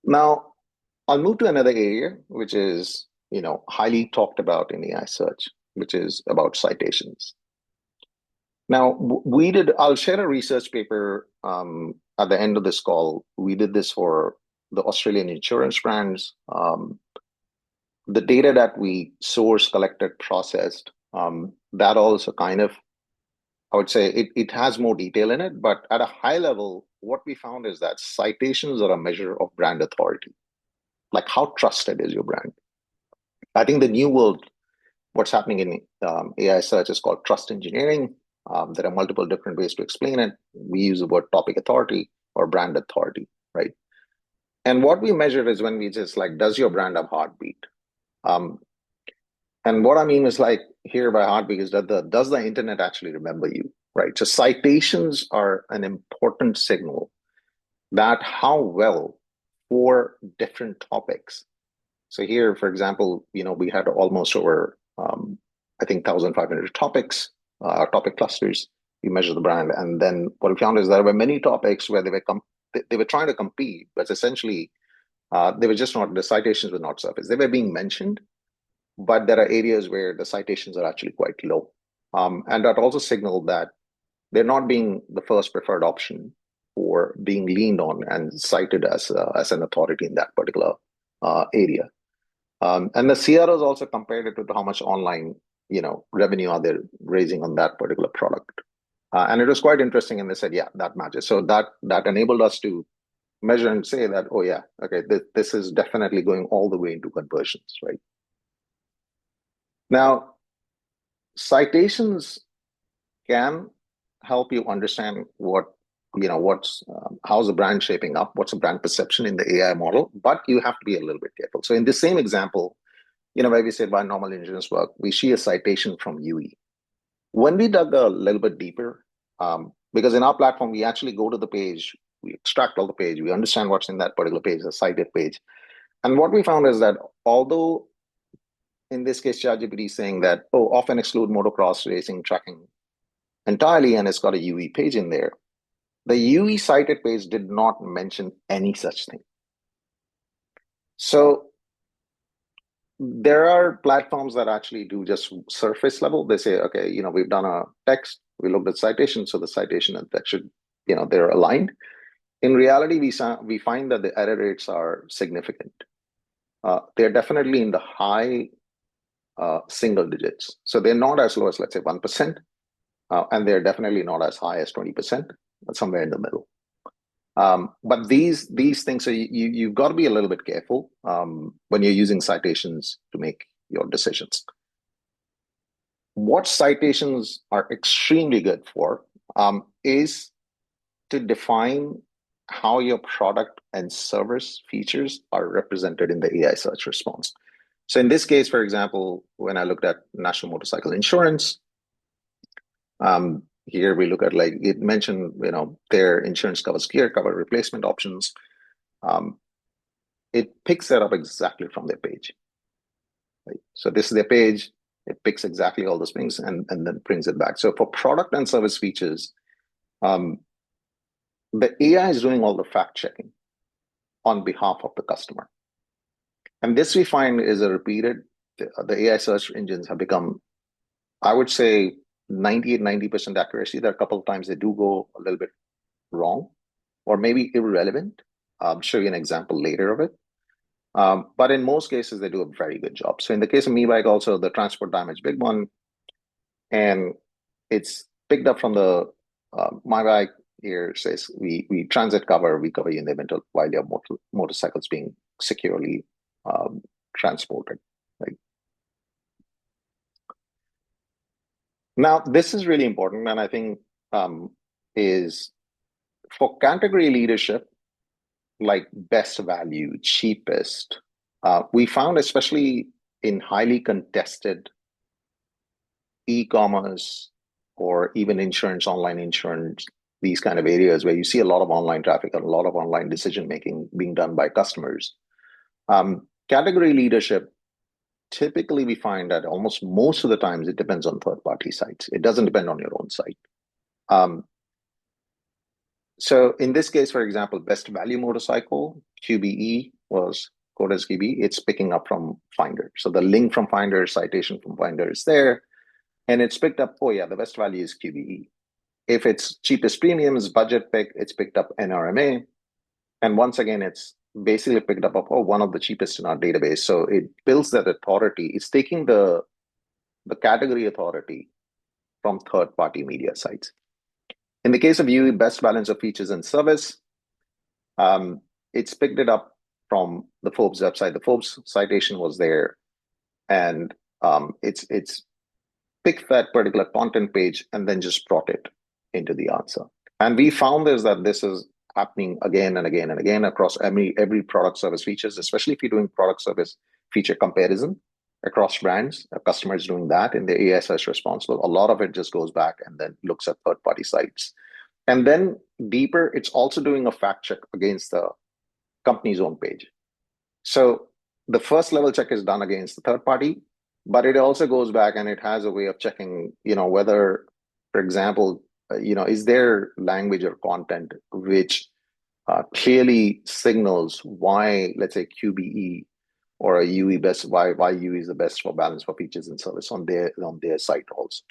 Now, I'll move to another area, which is, highly talked about in AI search, which is about citations. Now, I'll share a research paper at the end of this call. We did this for the Australian insurance brands. The data that we sourced, collected, processed, that also kind of, I would say it has more detail in it, but at a high level, what we found is that citations are a measure of brand authority. Like, how trusted is your brand? I think the new world, what's happening in AI search is called trust engineering. There are multiple different ways to explain it. We use the word topic authority or brand authority, right? And what we measure is when we just like, does your brand have heartbeat? Um, and what I mean is like here by heartbeat is that does the internet actually remember you, right? So citations are an important signal that how well for different topics. So here, for example, we had almost over, I think, 1,500 topics, topic clusters. We measure the brand, and then what we found is there were many topics where they were trying to compete, but essentially they were just not the citations were not surfaced. They were being mentioned, but there are areas where the citations are actually quite low, and that also signaled that they're not being the first preferred option for being leaned on and cited as an authority in that particular area. And the CROs also compared it to how much online, revenue are they raising on that particular product. And it was quite interesting. And they said, yeah, that matches. So that enabled us to measure and say that, oh yeah, okay, this is definitely going all the way into conversions, right? Now, citations can help you understand what's how's the brand shaping up, what's the brand perception in the AI model, but you have to be a little bit careful. So in the same example, where we said why normal engineers work, we see a citation from UE. When we dug a little bit deeper, because in our platform, we actually go to the page, we extract all the page, we understand what's in that particular page, the cited page. And what we found is that although in this case, ChatGPT is saying that, oh, often exclude motocross racing tracking entirely, and it's got a UE page in there. The UE cited page did not mention any such thing. So there are platforms that actually do just surface level. They say, okay, we've done a text, we looked at citation, so the citation and text should, they're aligned. In reality, we find that the error rates are significant. They're definitely in the high single digits. So they're not as low as, let's say, 1%, and they're definitely not as high as 20%, but somewhere in the middle. But these things, so you've got to be a little bit careful when you're using citations to make your decisions. What citations are extremely good for is to define how your product and service features are represented in the AI search response. So in this case, for example, when I looked at National Motorcycle Insurance, here we look at like it mentioned, their insurance covers gear cover replacement options. It picks that up exactly from their page. Right? So this is their page. It picks exactly all those things and then brings it back. So for product and service features, the AI is doing all the fact checking on behalf of the customer. And this we find is a repeated, the AI search engines have become, I would say, 98, 90% accuracy. There are a couple of times they do go a little bit wrong or maybe irrelevant. I'll show you an example later of it. But in most cases, they do a very good job. So in the case of MeBike, also the transport damage, big one, and it's picked up from the my bike here says we transit cover, we cover you in the event of while your motorcycles being securely transported. Right now, this is really important, and I think is for category leadership, like best value, cheapest. We found, especially in highly contested e-commerce or even insurance, online insurance, these kind of areas where you see a lot of online traffic and a lot of online decision making being done by customers. Category leadership, typically we find that almost most of the times it depends on third party sites. It doesn't depend on your own site. Um, So in this case, for example, best value motorcycle, QBE was code as QBE. It's picking up from Finder. So the link from Finder, citation from Finder is there. And it's picked up, oh yeah, the best value is QBE. If it's cheapest premiums, budget pick, it's picked up NRMA. And once again, it's basically picked up of, oh, one of the cheapest in our database. So it builds that authority. It's taking the category authority from third-party media sites. In the case of UE, best balance of features and service, it's picked it up from the Forbes website. The Forbes citation was there, and it's picked that particular content page and then just brought it into the answer. And we found is that this is happening again and again and again across every product service features, especially if you're doing product service feature comparison across brands. A customer is doing that in the ASS responsible. A lot of it just goes back and then looks at third-party sites. And then deeper, it's also doing a fact check against the company's own page. So the first level check is done against the third party, but it also goes back and it has a way of checking, whether, for example, is there language or content which clearly signals why, let's say, QBE or a UE best, why UE is the best for balance for features and service on their site also.